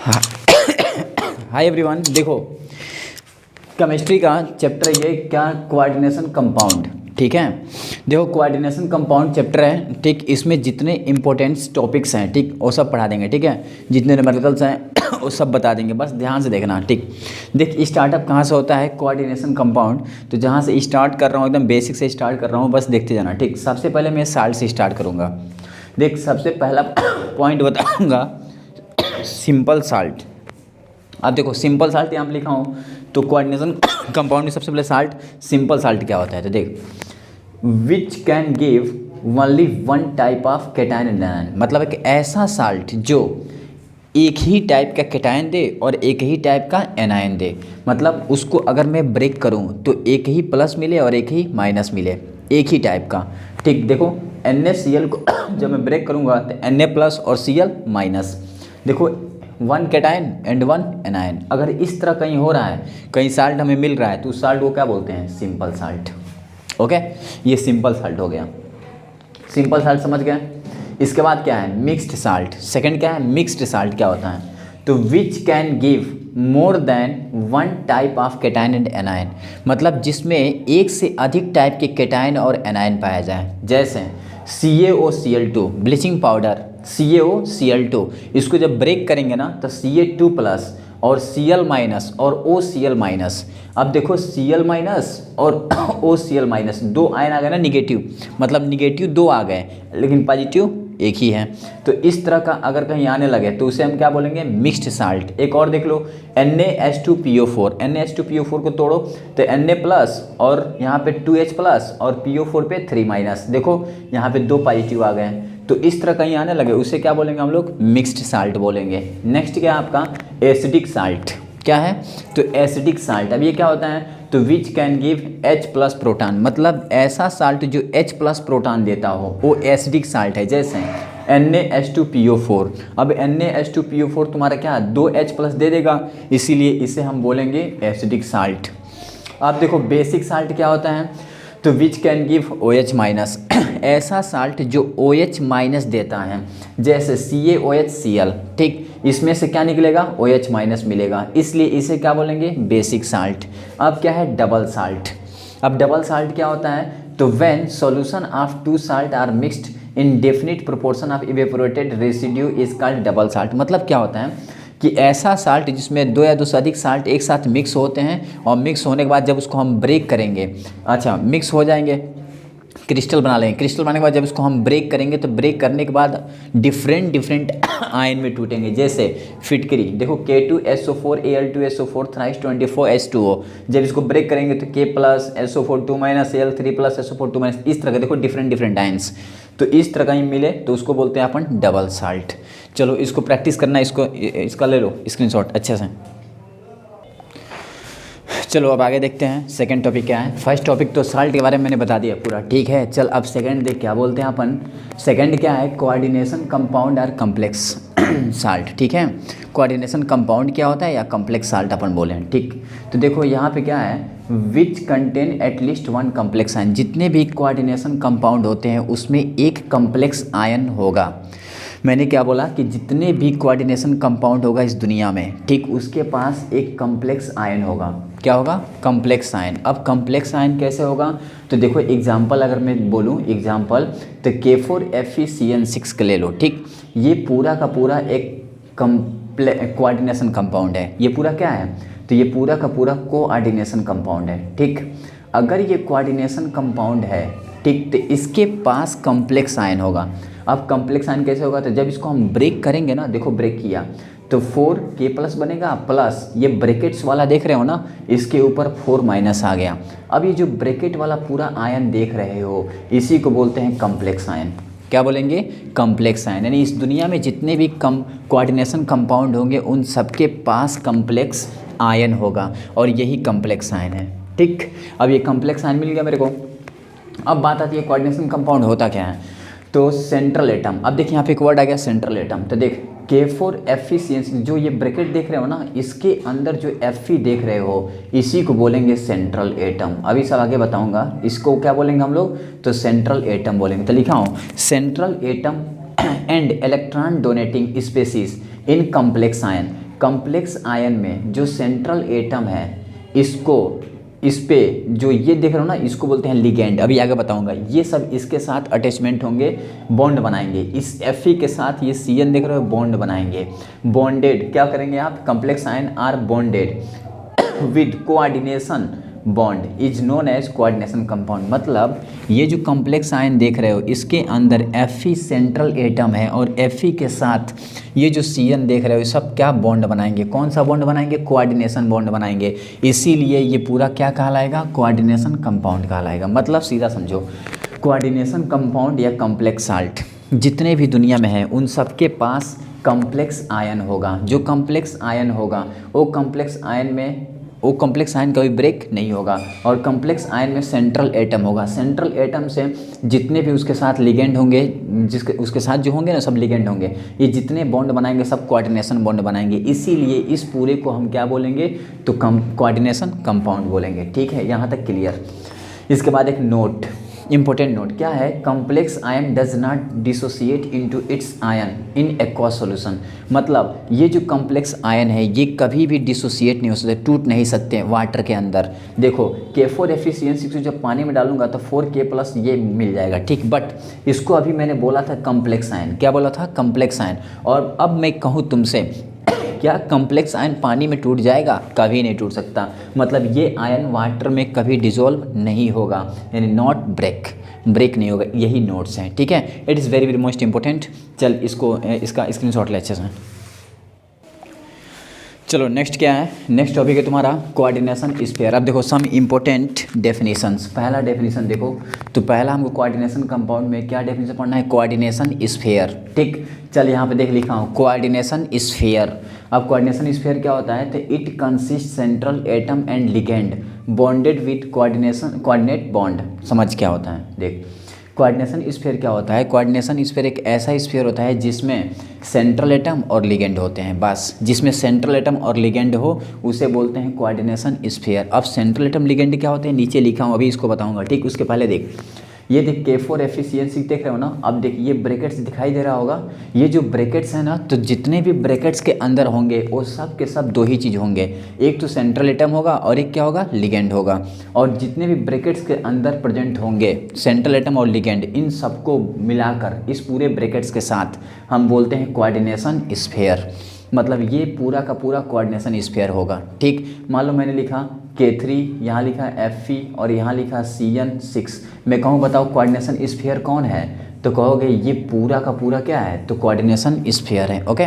Hi everyone, देखो chemistry का chapter ये क्या कोऑर्डिनेशन कंपाउंड। ठीक है, देखो कोऑर्डिनेशन कंपाउंड चैप्टर है। ठीक, इसमें जितने इंपॉर्टेंट टॉपिक्स हैं ठीक वो सब पढ़ा देंगे। ठीक है, जितने न्यूमेरिकल्स हैं वो सब बता देंगे, बस ध्यान से देखना। ठीक, देख स्टार्टअप कहाँ से होता है कोऑर्डिनेशन कंपाउंड, तो जहाँ से स्टार्ट कर रहा हूँ एकदम बेसिक से स्टार्ट कर रहा हूँ, बस देखते जाना। ठीक, सबसे पहले मैं साल्ट से स्टार्ट करूँगा। देख सबसे पहला पॉइंट बताऊँगा सिंपल साल्ट। अब देखो सिंपल साल्ट यहाँ पे लिखा हूँ, तो कोऑर्डिनेशन कंपाउंड में सबसे पहले साल्ट सिंपल साल्ट क्या होता है, तो देख which can give only one type of cation and anion, मतलब एक ऐसा साल्ट जो एक ही टाइप का कैटायन दे और एक ही टाइप का एनायन दे। मतलब उसको अगर मैं ब्रेक करूँ तो एक ही प्लस मिले और एक ही माइनस मिले, एक ही टाइप का। ठीक, देखो NaCl को जब मैं ब्रेक करूँगा तो Na प्लस और Cl माइनस, देखो one cation and one anion. अगर इस तरह कहीं हो रहा है, कहीं साल्ट हमें मिल रहा है, तो उस साल्ट को क्या बोलते हैं, सिंपल साल्ट। ओके, ये सिंपल साल्ट हो गया। सिंपल साल्ट समझ गए। इसके बाद क्या है, मिक्स्ड साल्ट। सेकंड क्या है, मिक्स्ड साल्ट क्या होता है, तो which can give more than one type of cation and anion, मतलब जिसमें एक से अधिक टाइप के कैटायन और एनायन पाया जाए। जैसे CaOCl2 ब्लीचिंग पाउडर, CaOCl2, इसको जब ब्रेक करेंगे ना तो Ca2 प्लस और Cl माइनस और OCl माइनस। अब देखो Cl माइनस और OCl माइनस, दो आयन आ गए ना निगेटिव, मतलब निगेटिव दो आ गए लेकिन पॉजिटिव एक ही है। तो इस तरह का अगर कहीं आने लगे तो उसे हम क्या बोलेंगे, मिक्स्ड साल्ट। एक और देख लो NaH2PO4, NaH2PO4 को तोड़ो तो Na प्लस और यहाँ पे 2H प्लस और PO4 पे 3 माइनस, देखो यहाँ पे दो पॉजिटिव आ गए। तो इस तरह कहीं आने लगे उसे क्या बोलेंगे हम लोग, मिक्स्ड साल्ट बोलेंगे। नेक्स्ट क्या है आपका, एसिडिक साल्ट। क्या है, तो एसिडिक साल्ट। अब ये क्या होता है, तो which can give H plus proton, मतलब ऐसा साल्ट जो H प्लस प्रोटॉन देता हो वो एसिडिक साल्ट है। जैसे NaH2PO4, अब NaH2PO4 तुम्हारा क्या, 2H प्लस दे देगा, इसीलिए इसे हम बोलेंगे एसिडिक साल्ट। अब देखो बेसिक साल्ट क्या होता है, तो which can give OH minus, ऐसा साल्ट जो OH माइनस देता है। जैसे CaOHCl, ठीक, इसमें से क्या निकलेगा, OH माइनस मिलेगा, इसलिए इसे क्या बोलेंगे, बेसिक साल्ट। अब क्या है, डबल साल्ट। अब डबल साल्ट क्या होता है, तो when solution of two salt are mixed in definite proportion of evaporated residue is called double salt. मतलब क्या होता है कि ऐसा साल्ट जिसमें दो या दो से अधिक साल्ट एक साथ मिक्स होते हैं और मिक्स होने के बाद जब उसको हम ब्रेक करेंगे, अच्छा मिक्स हो जाएंगे, क्रिस्टल बना लेंगे। क्रिस्टल बनाने के बाद जब इसको हम ब्रेक करेंगे तो ब्रेक करने के बाद डिफरेंट आयन में टूटेंगे। जैसे फिटकरी, देखो K2SO4Al2SO4 थ्राइस 24H2O, जब इसको ब्रेक करेंगे तो K plus SO4 2 minus Al 3 plus SO4 2 minus, इस तरह का देखो डिफरेंट आयन्स। तो इस तरह का ही मिले तो उसको बोलते हैं अपन डबल साल्ट। चलो इसको प्रैक्टिस करना, इसका ले लो स्क्रीनशॉट अच्छे से। चलो अब आगे देखते हैं सेकंड टॉपिक क्या है। फर्स्ट टॉपिक तो साल्ट के बारे में मैंने बता दिया पूरा, ठीक है। चल अब सेकंड देख क्या बोलते हैं अपन। सेकंड क्या है, कोऑर्डिनेशन कंपाउंड और कम्प्लेक्स साल्ट। ठीक है, कोऑर्डिनेशन कंपाउंड क्या होता है या कम्प्लेक्स साल्ट अपन बोले हैं। ठीक, तो देखो यहाँ पे क्या है, which contain at least one complex ion, जितने भी कोऑर्डिनेशन कंपाउंड होते हैं उसमें एक कम्प्लेक्स आयन होगा। मैंने क्या बोला कि जितने भी कोऑर्डिनेशन कंपाउंड होगा इस दुनिया में, ठीक, उसके पास एक कम्प्लेक्स आयन होगा। क्या होगा, कम्प्लेक्स आयन। अब कम्प्लेक्स आयन कैसे होगा, तो देखो एग्जांपल अगर मैं बोलूँ एग्जांपल, तो K4FeCN6 का ले लो। ठीक, ये पूरा का पूरा एक कोऑर्डिनेशन कंपाउंड है। ये पूरा क्या है, तो ये पूरा का पूरा कोऑर्डिनेशन कंपाउंड है। ठीक, अगर ये कोऑर्डिनेशन कंपाउंड है, ठीक, तो इसके पास कम्प्लेक्स आयन होगा। अब कम्प्लेक्स आयन कैसे होगा, तो जब इसको हम ब्रेक करेंगे ना, देखो ब्रेक किया तो 4K प्लस बनेगा, प्लस ये ब्रैकेट्स वाला देख रहे हो ना, इसके ऊपर 4 माइनस आ गया। अब ये जो ब्रैकेट वाला पूरा आयन देख रहे हो इसी को बोलते हैं कम्प्लेक्स आयन। क्या बोलेंगे, कम्प्लेक्स आयन। यानी इस दुनिया में जितने भी कोऑर्डिनेशन कंपाउंड होंगे उन सबके पास कम्प्लेक्स आयन होगा और यही कम्प्लेक्स आयन है। ठीक, अब ये कम्प्लेक्स आयन मिल गया मेरे को। अब बात आती है कोऑर्डिनेशन कंपाउंड होता क्या है, तो सेंट्रल एटम। अब देखिए यहाँ पे एक वर्ड आ गया सेंट्रल एटम, तो देख K4FeCN6, जो ये ब्रैकेट देख रहे हो ना, इसके अंदर जो Fe देख रहे हो इसी को बोलेंगे सेंट्रल एटम। अभी सब आगे बताऊंगा इसको क्या बोलेंगे हम लोग, तो सेंट्रल एटम बोलेंगे। तो लिखा हूँ central atom and electron donating species in complex ion. Complex ion में जो सेंट्रल एटम है इस पे जो ये देख रहे हो ना, इसको बोलते हैं लिगेंड। अभी आगे बताऊंगा। ये सब इसके साथ अटैचमेंट होंगे, बॉन्ड बनाएंगे। इस Fe के साथ ये Cn देख रहे हो, बॉन्ड बनाएंगे। बॉन्डेड क्या करेंगे आप, complex ion are bonded with coordination bond is known as coordination compound. मतलब ये जो कॉम्प्लेक्स आयन देख रहे हो इसके अंदर Fe सेंट्रल एटम है और Fe के साथ ये जो Cn देख रहे हो सब क्या बॉन्ड बनाएंगे, कौन सा बॉन्ड बनाएंगे, कोऑर्डिनेशन बॉन्ड बनाएंगे। इसीलिए ये पूरा क्या कहलाएगा, कोऑर्डिनेशन कंपाउंड कहलाएगा। मतलब सीधा समझो, कोऑर्डिनेशन कंपाउंड या कॉम्प्लेक्स साल्ट जितने भी दुनिया में है उन सबके पास कॉम्प्लेक्स आयन होगा। जो कॉम्प्लेक्स आयन होगा वो कॉम्प्लेक्स आयन कभी ब्रेक नहीं होगा। और कॉम्प्लेक्स आयन में सेंट्रल एटम होगा। सेंट्रल एटम से जितने भी उसके साथ लिगेंड होंगे, उसके साथ जो होंगे ना सब लिगेंड होंगे, ये जितने बॉन्ड बनाएंगे सब कोऑर्डिनेशन बॉन्ड बनाएंगे। इसीलिए इस पूरे को हम क्या बोलेंगे, तो कोऑर्डिनेशन कंपाउंड बोलेंगे। ठीक है, यहाँ तक क्लियर। इसके बाद एक नोट, इंपॉर्टेंट नोट क्या है, complex ion does not dissociate into its ion in aqueous solution. मतलब ये जो कॉम्प्लेक्स आयन है ये कभी भी डिसोसिएट नहीं हो सकते, टूट नहीं सकते वाटर के अंदर। देखो K4FeCN6 जब पानी में डालूंगा तो 4K+ ये मिल जाएगा, ठीक। बट इसको अभी मैंने बोला था कॉम्प्लेक्स आयन, क्या बोला था, कॉम्प्लेक्स आयन। और अब मैं कहूँ तुमसे, क्या कॉम्प्लेक्स आयन पानी में टूट जाएगा, कभी नहीं टूट सकता। मतलब ये आयन वाटर में कभी डिसॉल्व नहीं होगा, यानी नॉट ब्रेक नहीं होगा। यही नोट्स हैं, ठीक है। It is very very most important. चल इसका स्क्रीनशॉट ले अच्छे से। चलो नेक्स्ट क्या है, नेक्स्ट टॉपिक है तुम्हारा कोऑर्डिनेशन स्फीयर। अब देखो सम इम्पोर्टेंट डेफिनेशंस। पहला डेफिनेशन देखो, तो पहला हमको कोऑर्डिनेशन कंपाउंड में क्या डेफिनेशन पढ़ना है, कोऑर्डिनेशन स्फीयर, ठीक। चल यहाँ पे देख लिखा हूँ कोऑर्डिनेशन स्फीयर। अब कोऑर्डिनेशन स्फीयर क्या होता है, तो it consist central atom and ligand bonded with coordinate bond. समझ क्या होता है, देख कोऑर्डिनेशन स्फीयर क्या होता है। कोऑर्डिनेशन स्फीयर एक ऐसा स्फीयर होता है जिसमें सेंट्रल एटम और लिगेंड होते हैं, बस। जिसमें सेंट्रल एटम और लिगेंड हो उसे बोलते हैं कोऑर्डिनेशन स्फीयर। अब सेंट्रल एटम लिगेंड क्या होते हैं नीचे लिखा हूँ, अभी इसको बताऊंगा, ठीक। उसके पहले देख, ये देख K4FeCN6 देख रहे हो ना। अब देख ये ब्रैकेट्स दिखाई दे रहा होगा, ये जो ब्रैकेट्स है ना, तो जितने भी ब्रैकेट्स के अंदर होंगे वो सब के सब दो ही चीज़ होंगे, एक तो सेंट्रल एटम होगा और एक क्या होगा, लिगेंड होगा। और जितने भी ब्रैकेट्स के अंदर प्रेजेंट होंगे सेंट्रल एटम और लिगेंड, इन सबको मिलाकर इस पूरे ब्रैकेट्स के साथ हम बोलते हैं कोऑर्डिनेशन स्फीयर। मतलब ये पूरा का पूरा कोऑर्डिनेशन स्फीयर होगा, ठीक। मान लो मैंने लिखा K3, यहाँ लिखा Fe और यहाँ लिखा CN6। मैं कहूँ बताओ कोऑर्डिनेशन स्फीयर कौन है, तो कहोगे ये पूरा का पूरा क्या है, तो कोऑर्डिनेशन स्फीयर है, ओके।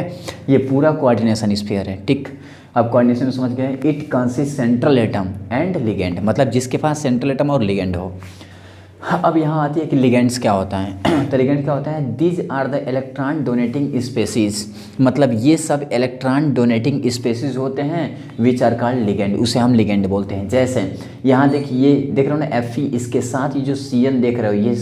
ये पूरा कोऑर्डिनेशन स्फीयर है, ठीक। अब कोऑर्डिनेशन समझ गए। It consist central atom and ligand, मतलब जिसके पास सेंट्रल एटम और लिगेंड हो। अब यहाँ आती है कि लिगेंड्स क्या होता है। तो लिगेंड क्या होता है, these are the electron donating species. मतलब ये सब इलेक्ट्रॉन डोनेटिंग स्पेसीज होते हैं विच आर कॉल्ड लिगेंड, उसे हम लिगेंड बोलते हैं। जैसे यहाँ देखिए, देख रहे हो ना Fe, इसके साथ ये जो Cn देख रहे हो, ये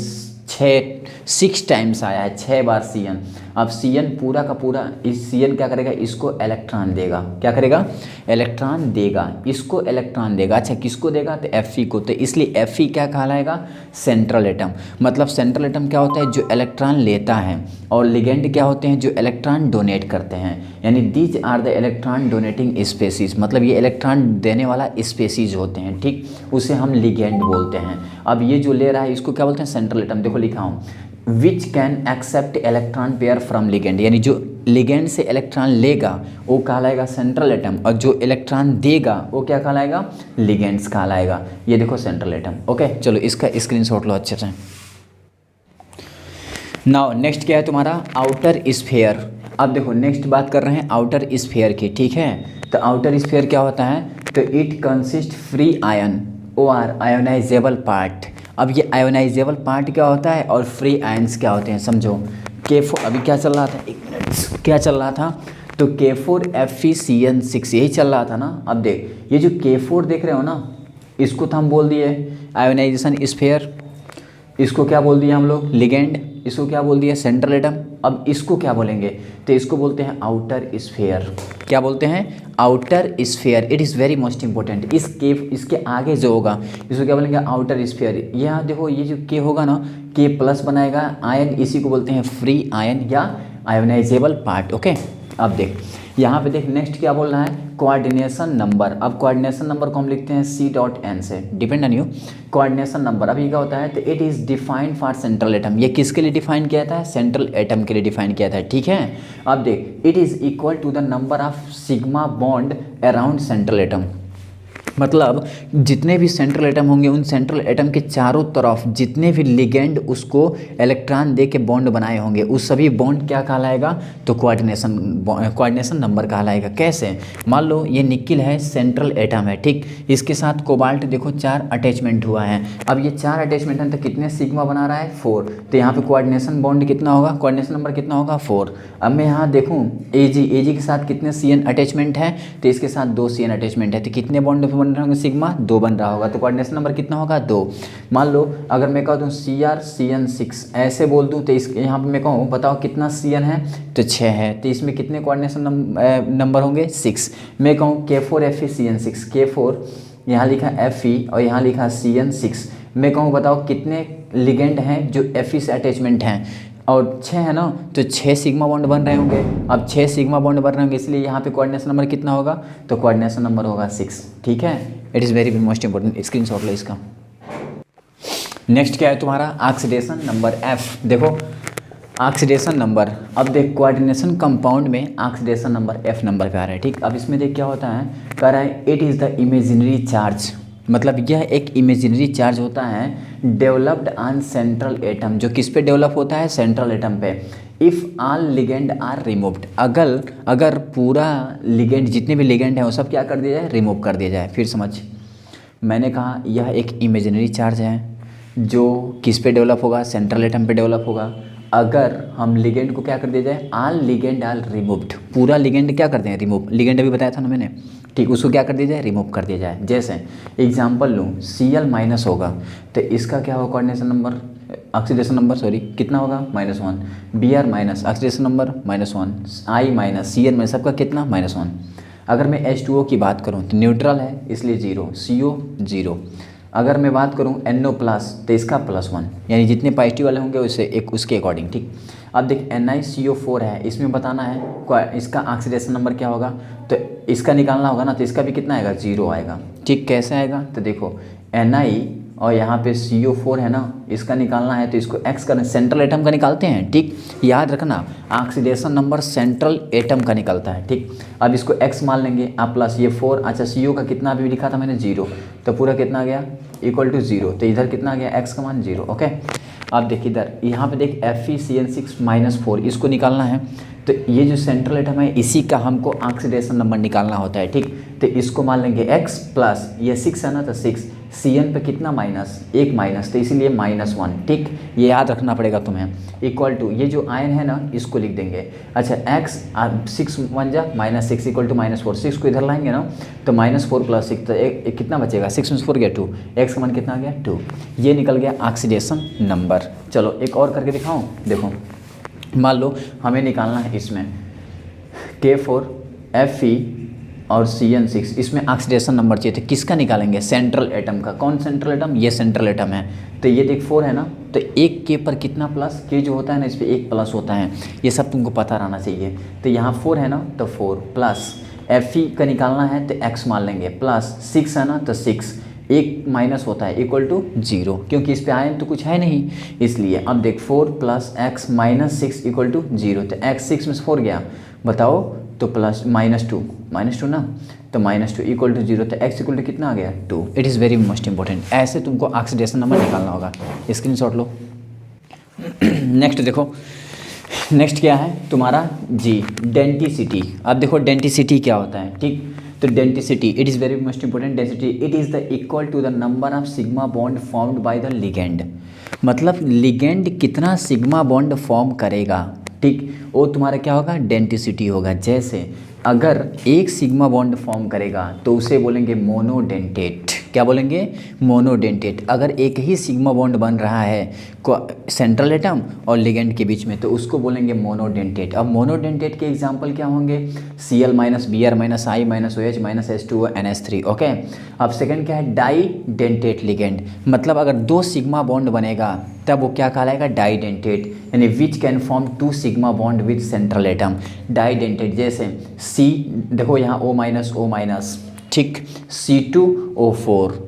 6 टाइम्स आया है, 6 बार Cn। अब Cn पूरा का पूरा, इस Cn क्या करेगा, इसको इलेक्ट्रॉन देगा, क्या करेगा, इलेक्ट्रॉन देगा, इसको इलेक्ट्रॉन देगा। अच्छा किसको देगा, तो Fe को। तो इसलिए Fe क्या कहलाएगा, सेंट्रल एटम। मतलब सेंट्रल एटम क्या होता है, जो इलेक्ट्रॉन लेता है, और लिगेंड क्या होते हैं, जो इलेक्ट्रॉन डोनेट करते हैं। यानी these are the electron donating species, मतलब ये इलेक्ट्रॉन देने वाला स्पेसीज होते हैं, ठीक। उसे हम लिगेंड बोलते हैं। अब ये जो ले रहा है इसको क्या बोलते हैं, सेंट्रल एटम। देखो लिखा हूँ, which can accept electron pair from ligand, यानी जो लिगेंड से इलेक्ट्रॉन लेगा वो कहलाएगा सेंट्रल एटम, और जो इलेक्ट्रॉन देगा वो क्या कहलाएगा, लिगेंड्स कहलाएगा। ये देखो सेंट्रल एटम, ओके। चलो इसका स्क्रीनशॉट लो अच्छे से। नाउ नेक्स्ट क्या है तुम्हारा, आउटर स्फीयर। अब देखो नेक्स्ट बात कर रहे हैं आउटर स्फीयर की, ठीक है। तो आउटर स्फीयर क्या होता है, तो इट कंसिस्ट फ्री आयन और आयोनाइजेबल पार्ट। अब ये आयोनाइजेबल पार्ट क्या होता है और फ्री आयंस क्या होते हैं, समझो। K4 अभी क्या चल रहा था, एक मिनट, क्या चल रहा था, तो K4FeCN6 यही चल रहा था ना। अब देख ये जो K4 देख रहे हो ना, इसको तो हम बोल दिए आयोनाइजेशन स्फीयर, इसको क्या बोल दिए हम लोग, लिगेंड, इसको क्या बोल दिया, सेंट्रल एटम। अब इसको क्या बोलेंगे, तो इसको बोलते हैं आउटर स्फीयर। क्या बोलते हैं, outer sphere. It is very most important. इसके आगे जो होगा इसको क्या बोलेंगे, आउटर स्फीयर। यहाँ देखो ये जो K होगा ना, K+ बनाएगा आयन, इसी को बोलते हैं फ्री आयन या आयोनाइजेबल पार्ट, ओके। अब देख यहाँ पे देख नेक्स्ट क्या बोल रहा है, कोऑर्डिनेशन नंबर। अब कोऑर्डिनेशन नंबर को हम लिखते हैं C.N से, depend on you. Coordination number अभी क्या होता है, तो it is defined for central atom. ये किसके लिए डिफाइन किया था, सेंट्रल एटम के लिए डिफाइन किया था, ठीक है। अब देख it is equal to the number of sigma bond around central atom. मतलब जितने भी सेंट्रल एटम होंगे उन सेंट्रल एटम के चारों तरफ जितने भी लिगेंड उसको इलेक्ट्रॉन दे के बॉन्ड बनाए होंगे उस सभी बॉन्ड क्या कहलाएगा, तो कोऑर्डिनेशन नंबर कहलाएगा। कैसे, मान लो ये निकिल है, सेंट्रल एटम है, ठीक, इसके साथ कोबाल्ट देखो 4 अटैचमेंट हुआ है। अब ये 4 अटैचमेंट है तो कितने सिग्मा बना रहा है, 4। तो यहाँ पे कोऑर्डिनेशन बॉन्ड कितना होगा, कोऑर्डिनेशन नंबर कितना होगा, 4। अब मैं यहाँ देखूँ AG के साथ कितने CN अटैचमेंट है, तो इसके साथ 2 CN अटैचमेंट है, तो कितने बॉन्ड बन रहे होंगे, सिग्मा 2 बन रहा होगा। तो कोऑर्डिनेशन नंबर कितना होगा, 2। मान लो अगर मैं कह दूँ CrCN6 ऐसे बोल दूँ, तो इस यहाँ पे मैं कहूँ बताओ कितना CN है, तो 6 है, तो इसमें कितने कोऑर्डिनेशन नंबर होंगे, 6। मैं कहूँ K4FeCN6, K4 यहाँ लिखा Fe और यहाँ लिखा CN6। मैं कहूँ बताओ कितने लिगेंड हैं जो Fe से अटैचमेंट हैं, और 6 है ना, तो 6 सिग्मा बॉन्ड बन रहे होंगे। अब 6 सिग्मा बॉन्ड बन रहे होंगे, इसलिए यहाँ पे कोऑर्डिनेशन नंबर कितना होगा, तो कोऑर्डिनेशन नंबर होगा 6, ठीक है। It is very most important, screenshot लो इसका। नेक्स्ट क्या है तुम्हारा, ऑक्सीडेशन नंबर F। देखो ऑक्सीडेशन नंबर, अब देख कोऑर्डिनेशन कंपाउंड में ऑक्सीडेशन नंबर F नंबर पे आ रहा है, ठीक। अब इसमें देख क्या होता है, कह रहा है it is the imaginary charge, मतलब यह एक इमेजिनरी चार्ज होता है डेवलप्ड ऑन सेंट्रल एटम। जो किस पे डेवलप होता है, सेंट्रल एटम पे। If all ligand are removed, अगर पूरा लिगेंड जितने भी लिगेंड हैं वो सब क्या कर दिया जाए, रिमूव कर दिया जाए। फिर समझ, मैंने कहा यह एक इमेजिनरी चार्ज है जो किस पे डेवलप होगा, सेंट्रल एटम पे डेवलप होगा। अगर हम लिगेंड को क्या कर दिया जाए, ऑल लिगेंड आर रिमूव्ड, पूरा लिगेंड क्या करते हैं, रिमूव। लिगेंड अभी बताया था ना मैंने, ठीक, उसको क्या कर दिया जाए, रिमूव कर दिया जाए। जैसे एग्जांपल लूँ, Cl- होगा तो इसका क्या होगा, coordination number, oxidation number sorry कितना होगा, -1। Br- oxidation number -1। I- Cn में सबका कितना, -1। अगर मैं H2O की बात करूँ तो न्यूट्रल है इसलिए 0, CO 0। अगर मैं बात करूँ NO+ तो इसका +1, यानी जितने पॉजिटिव वाले होंगे उससे एक उसके अकॉर्डिंग, ठीक। अब देख NiCO4 है, इसमें बताना है इसका ऑक्सीडेशन नंबर क्या होगा, तो इसका निकालना होगा ना, तो इसका भी कितना आएगा, 0 आएगा, ठीक। कैसे आएगा, तो देखो Ni और यहाँ पे CO4 है ना, इसका निकालना है तो इसको X का सेंट्रल एटम का निकालते हैं, ठीक। याद रखना ऑक्सीडेशन नंबर सेंट्रल एटम का निकलता है, ठीक। अब इसको X मान लेंगे, अब प्लस ये 4, अच्छा CO का कितना भी लिखा था मैंने, 0, तो पूरा कितना आ गया, = 0, तो इधर कितना आ गया, X का मान 0, ओके। अब देख इधर यहाँ पे देख FeCN6-4 इसको निकालना है, तो ये जो सेंट्रल एटम है इसी का हमको ऑक्सीडेशन नंबर निकालना होता है, ठीक। तो इसको मान लेंगे X प्लस ये 6 है ना, तो 6 CN पे कितना एक माइनस, तो इसीलिए -1, ठीक। ये याद रखना पड़ेगा तुम्हें, = ये जो आयन है ना इसको लिख देंगे। अच्छा X 6 1 जा -6 = -4, 6 को इधर लाएंगे ना तो -4 + 6 तो एक कितना बचेगा, 6 में 4 गया 2, X का मान कितना आ गया 2। ये निकल गया ऑक्सीडेशन नंबर। चलो एक और करके दिखाऊँ, देखो मान लो हमें निकालना है इसमें K4 Fe और CN6, इसमें ऑक्सीडेशन नंबर चाहिए, तो किसका निकालेंगे, सेंट्रल एटम का। कौन सेंट्रल एटम, ये सेंट्रल एटम है, तो ये देख 4 है ना, तो एक K पर कितना प्लस, K जो होता है ना इस पर 1 प्लस होता है, ये सब तुमको पता रहना चाहिए। तो यहाँ 4 है ना, तो 4 प्लस Fe का निकालना है तो X मान लेंगे, प्लस 6 है ना, तो 6 एक माइनस होता है = 0, क्योंकि इस पे आयन तो कुछ है नहीं इसलिए। अब देख 4 + X - 6 = 0, तो X 6 में से 4 गया, बताओ, तो प्लस -2 ना, तो -2 = 0, तो X = कितना आ गया 2। It is very most important, ऐसे तुमको ऑक्सीडेशन नंबर निकालना होगा, स्क्रीनशॉट लो। नेक्स्ट देखो, नेक्स्ट क्या है तुम्हारा जी, डेंटिसिटी। अब देखो डेंटिसिटी क्या होता है, ठीक। तो denticity, it is very most important. Density it is the equal to the number of sigma bond formed by the ligand, मतलब लिगेंड कितना सिग्मा बॉन्ड फॉर्म करेगा, ठीक, वो तुम्हारा क्या होगा, डेंटिसिटी होगा। जैसे अगर एक सिग्मा बॉन्ड फॉर्म करेगा तो उसे बोलेंगे मोनोडेंटेट, क्या बोलेंगे, मोनोडेंटेट। अगर एक ही सिग्मा बॉन्ड बन रहा है सेंट्रल एटम और लिगेंड के बीच में तो उसको बोलेंगे मोनोडेंटेट। अब मोनोडेंटेट के एग्जांपल क्या होंगे, Cl minus Br minus I minus OH minus H2O NH3। Okay, अब सेकंड क्या है, डाई डेंटेट लिगेंड, मतलब अगर दो सिग्मा बॉन्ड बनेगा तब वो क्या कहलाएगा, डाई डेंटेट, यानी which can form two sigma bond with central atom. Didentate जैसे C, देखो यहाँ O माइनस O माइनस, ठीक, C2O4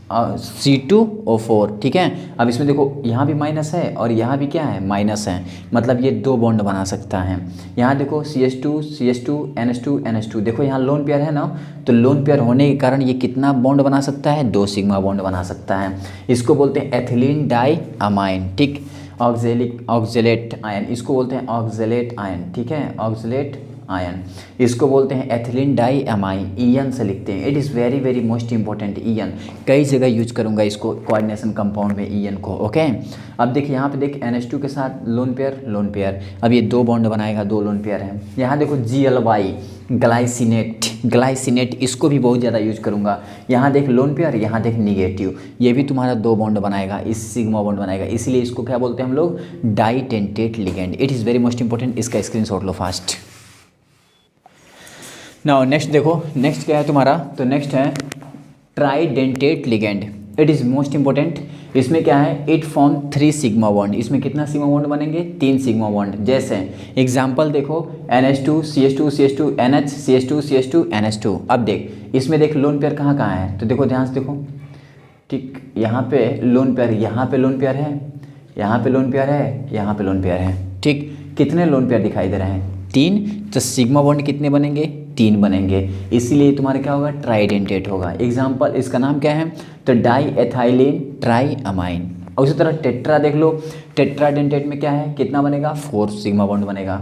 C2O4, ठीक है। अब इसमें देखो यहाँ भी माइनस है और यहाँ भी क्या है, माइनस है, मतलब ये दो बॉन्ड बना सकता है। यहाँ देखो CH2 NH2 NH2, देखो यहाँ लोन पेयर है ना, तो लोन पेयर होने के कारण ये कितना बॉन्ड बना सकता है, दो सिग्मा बॉन्ड बना सकता है। इसको बोलते हैं एथिलीन डाई अमाइन, ठीक, ऑक्जेलेट आयन, इसको बोलते हैं ऑक्जेलेट आयन, ठीक है, ऑक्जेलेट आयन, इसको बोलते हैं एथिलीन डाई अमाइन, ईएन से लिखते हैं। It is very very most important, EN कई जगह यूज करूंगा इसको कोऑर्डिनेशन कंपाउंड में, ईएन को। ओके, अब देखिए यहाँ पे देख NH2 के साथ लोन पेयर, अब ये दो बॉन्ड बनाएगा, दो लोन पेयर है। यहाँ देखो GLY ग्लाइसिनेट, इसको भी बहुत ज़्यादा यूज करूंगा। यहाँ देख लोन पेयर, यहाँ देख निगेटिव, ये भी तुम्हारा दो बॉन्ड बनाएगा, इस सिग्मा बॉन्ड बनाएगा, इसीलिए इसको क्या बोलते हैं हम लोग, didentate ligand. It is very most important, इसका स्क्रीनशॉट लो फास्ट। नाउ नेक्स्ट देखो, नेक्स्ट क्या है तुम्हारा, तो नेक्स्ट है tridentate ligand. It is most important. इसमें क्या है, इट फॉर्म 3 सिग्मा बॉन्ड। इसमें कितना सिग्मा बॉन्ड बनेंगे, 3 सिग्मा बॉन्ड। जैसे एग्जांपल देखो NH2 CH2 CH2 NH CH2 CH2 NH2। अब देख इसमें देख लोन पेयर कहाँ कहाँ है, तो देखो ध्यान से देखो, ठीक, यहाँ पे लोन पेयर, यहाँ पे लोन पेयर है, यहाँ पे लोन पेयर है, यहाँ पे लोन पेयर है, ठीक, कितने लोन पेयर दिखाई दे रहे हैं, 3। तो सिग्मा बॉन्ड कितने बनेंगे, 3 बनेंगे, इसीलिए तुम्हारा क्या होगा, ट्राइडेंटेट होगा। एग्जाम्पल इसका नाम क्या है, तो डाई एथाइलिन ट्राई अमाइन। और उसी तरह टेट्रा देख लो, टेट्राडेंटेट में क्या है, कितना बनेगा, 4 सिग्मा बॉन्ड बनेगा।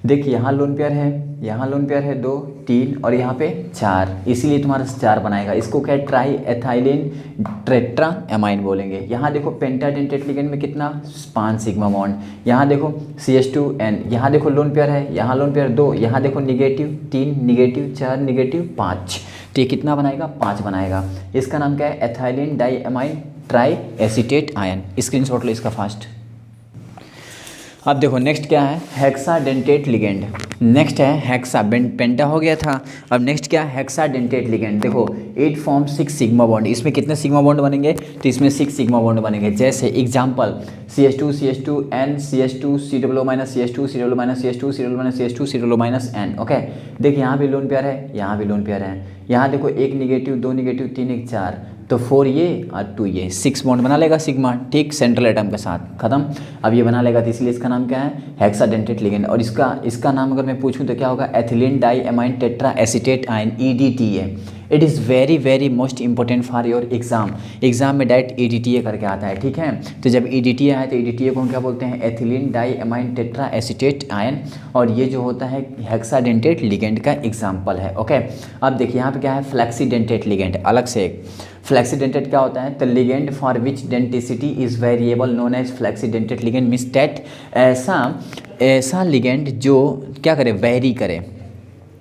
देखिए यहाँ लोन पेयर है, यहाँ लोन पेयर है 2 3 और यहाँ पे 4, इसीलिए तुम्हारा 4 बनाएगा। इसको क्या है, ट्राई एथाइलिन टेट्रा अमाइन बोलेंगे। यहाँ देखो पेंटाडेंटेट लिगेंड में कितना, 5 सिग्मा बॉन्ड। यहाँ देखो CH2N, यहाँ देखो लोन पेयर है, यहाँ लोन पेयर 2, यहाँ देखो निगेटिव 3 निगेटिव 4 निगेटिव 5, तो ये कितना बनाएगा, 5 बनाएगा। इसका नाम क्या है, ethylene di amine tri acetate ion. Screenshot लो इसका फास्ट। अब देखो नेक्स्ट क्या है, हेक्साडेंटेट लिगेंड। नेक्स्ट है हेक्सा, पेंटा हो गया था, अब नेक्स्ट क्या है, हेक्साडेंटेट लिगेंड। देखो इट फॉर्म 6 सिग्मा बॉन्ड। इसमें कितने सिग्मा बॉन्ड बनेंगे, तो इसमें 6 सिग्मा बॉन्ड बनेंगे। जैसे example CH2 CH2 N CH2 COO minus CH2 COO minus CH2 COO minus CH2 COO minus N। Okay, देखिए यहाँ भी लोन पेयर है, यहाँ भी लोन पेयर है, यहाँ देखो 1 निगेटिव 2 निगेटिव 3 1 4, तो 4 ये और 2 ये, 6 बॉन्ड बना लेगा सिग्मा, ठीक, सेंट्रल एटम के साथ, खत्म। अब ये बना लेगा, तो इसलिए इसका नाम क्या है, हेक्साडेंटेट लिगेंड। और इसका नाम अगर मैं पूछूं तो क्या होगा, ethylene diamine tetra acetate ion, EDTA। It is very very most important for your exam में डायरेक्ट EDTA करके आता है, ठीक है। तो जब EDTA आए तो EDTA को हम क्या बोलते हैं, ethylene diamine tetra acetate ion, और ये जो होता है हेक्साडेंटेट लिगेंड का एग्जाम्पल है। ओके, अब देखिए यहाँ पे क्या है, फ्लेक्सीडेंटेट लिगेंड, अलग से एक फ्लेक्सीडेंटेट क्या होता है, तो ligand for which denticity is variable known as flexidentate ligand, means that ऐसा लिगेंड जो क्या करे, वेरी करे।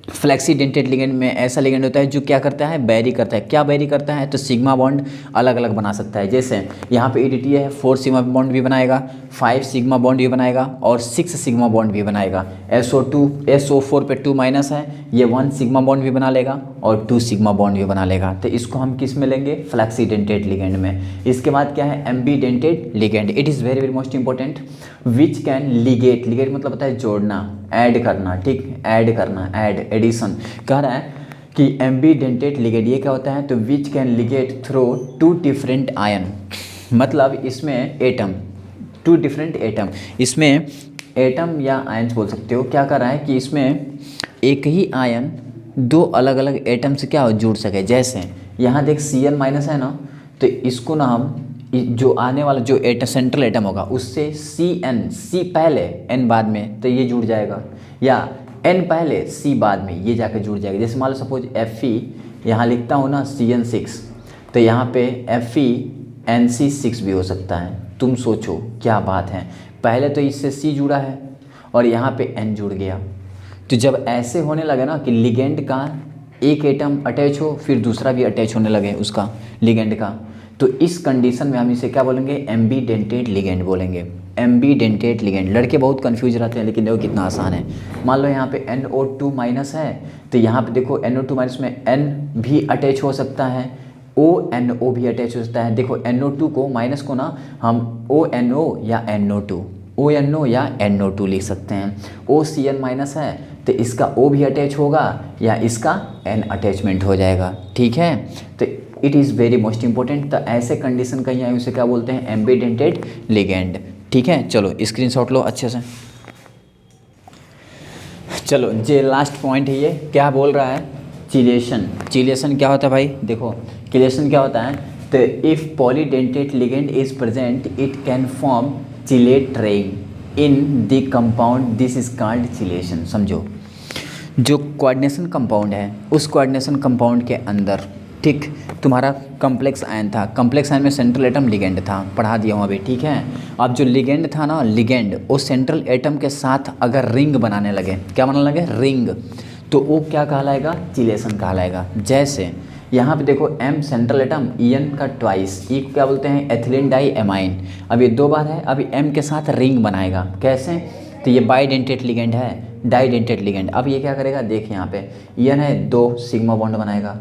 फ्लेक्सीडेंटेट लिगेंड में ऐसा लिगेंड होता है जो क्या करता है, बैरी करता है। क्या बैरी करता है, तो सिग्मा बॉन्ड अलग अलग बना सकता है। जैसे यहाँ पे EDTA है, 4 सिग्मा बॉन्ड भी बनाएगा, 5 सिग्मा बॉन्ड भी बनाएगा और 6 सिग्मा बॉन्ड भी बनाएगा। SO4 पे 2 माइनस है, ये 1 सिग्मा बॉन्ड भी बना लेगा और 2 सिग्मा बॉन्ड भी बना लेगा। तो इसको हम किस में लेंगे, फ्लेक्सीडेंटेट लिगेंड में। इसके बाद क्या है, ambidentate ligand. It is very very most important, which can Liggett, Liggett मतलब होता है जोड़ना, ऐड करना, ठीक, ऐड करना, ऐड एडिशन। कह रहा है कि एम्बीडेंटेट लिगेंड ये क्या होता है, तो which can Liggett through 2 different ion, मतलब इसमें एटम, 2 डिफरेंट एटम, इसमें एटम या आयन्स बोल सकते हो। क्या कर रहा है कि इसमें एक ही आयन 2 अलग अलग एटम से क्या हो, जुड़ सके। जैसे यहाँ देख Cl माइनस है ना, तो इसको ना हम जो आने वाला जो एटम सेंट्रल एटम होगा उससे CN, C पहले N बाद में, तो ये जुड़ जाएगा, या N पहले C बाद में, ये जाकर जुड़ जाएगा। जैसे मान लो सपोज Fe, यहाँ लिखता हूँ ना CN6, तो यहाँ पे FeNC6 भी हो सकता है। तुम सोचो क्या बात है, पहले तो इससे C जुड़ा है और यहाँ पे N जुड़ गया। तो जब ऐसे होने लगे ना कि लिगेंड का एक एटम अटैच हो फिर दूसरा भी अटैच होने लगे उसका लिगेंड का, तो इस कंडीशन में हम इसे क्या बोलेंगे, एम्बीडेंटेड लिगेंड बोलेंगे। एम्बीडेंटेड लिगेंड, लड़के बहुत कंफ्यूज रहते हैं लेकिन देखो कितना आसान है। मान लो यहाँ पे NO2 माइनस है, तो यहाँ पे देखो NO2 माइनस में N भी अटैच हो सकता है, ONO भी अटैच हो सकता है। देखो NO2 को माइनस को ना हम ONO या ONO या NO2 लिख सकते हैं। OCN माइनस है तो इसका O भी अटैच होगा या इसका N अटैचमेंट हो जाएगा, ठीक है। तो it is very most important. तो ऐसे कंडीशन कहीं आए उसे क्या बोलते हैं, एम्बीडेंटेड लिगेंड, ठीक है। चलो स्क्रीनशॉट लो अच्छे से। चलो ये लास्ट पॉइंट है, ये क्या बोल रहा है, चिलेशन। चिलेशन क्या होता है भाई, देखो चिलेशन क्या होता है, तो if polydentate ligand is present it can form chelate ring in the compound, this is called chelation. समझो, जो कोऑर्डिनेशन कंपाउंड है उस कोऑर्डिनेशन कंपाउंड के अंदर, ठीक, तुम्हारा कॉम्प्लेक्स आयन था, कॉम्प्लेक्स आयन में सेंट्रल एटम लिगेंड था, पढ़ा दिया हूँ अभी, ठीक है। अब जो लिगेंड था ना, लिगेंड वो सेंट्रल एटम के साथ अगर रिंग बनाने लगे, क्या बनाने लगे, रिंग, तो वो क्या कहलाएगा, चिलेशन कहलाएगा। जैसे यहाँ पे देखो M सेंट्रल एटम, EN का ट्वाइस, E को क्या बोलते हैं, एथिलीन डाई एमाइन। अब ये 2 बार है, अभी M के साथ रिंग बनाएगा, कैसे, तो ये बाईडेंटेड लिगेंड है, डाईडेंटेड लिगेंड। अब ये क्या करेगा, देख यहाँ पे EN है, 2 सिग्मा बॉन्ड बनाएगा,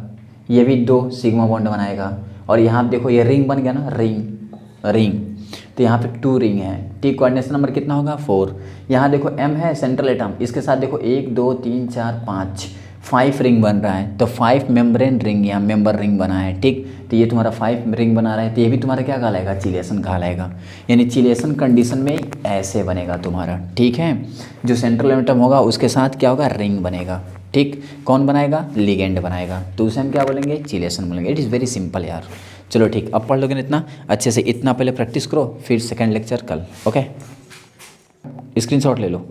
ये भी 2 सिग्मा बॉन्ड बनाएगा, और यहाँ पे देखो ये रिंग बन गया ना, रिंग, तो यहाँ पे 2 रिंग है, ठीक। कोऑर्डिनेशन नंबर कितना होगा, 4। यहाँ देखो M है सेंट्रल एटम, इसके साथ देखो 1 2 3 4 5 रिंग बन रहा है, तो 5 मेम्ब्रेन रिंग या मेंबर रिंग बना है, ठीक। तो ये तुम्हारा 5 रिंग बना रहा है, तो ये भी तुम्हारा क्या कहलाएगा, चिलेशन कहलाएगा। यानी चिलेशन कंडीशन में ऐसे बनेगा तुम्हारा, ठीक है। जो सेंट्रल एटम होगा उसके साथ क्या होगा, रिंग बनेगा, ठीक। कौन बनाएगा, लिगेंड बनाएगा, तो उसे हम क्या बोलेंगे, चिलेशन बोलेंगे। इट इज़ वेरी सिंपल यार। चलो ठीक, अब पढ़ लोगे ना इतना अच्छे से, इतना पहले प्रैक्टिस करो, फिर सेकेंड लेक्चर कल, ओके। स्क्रीनशॉट ले लो।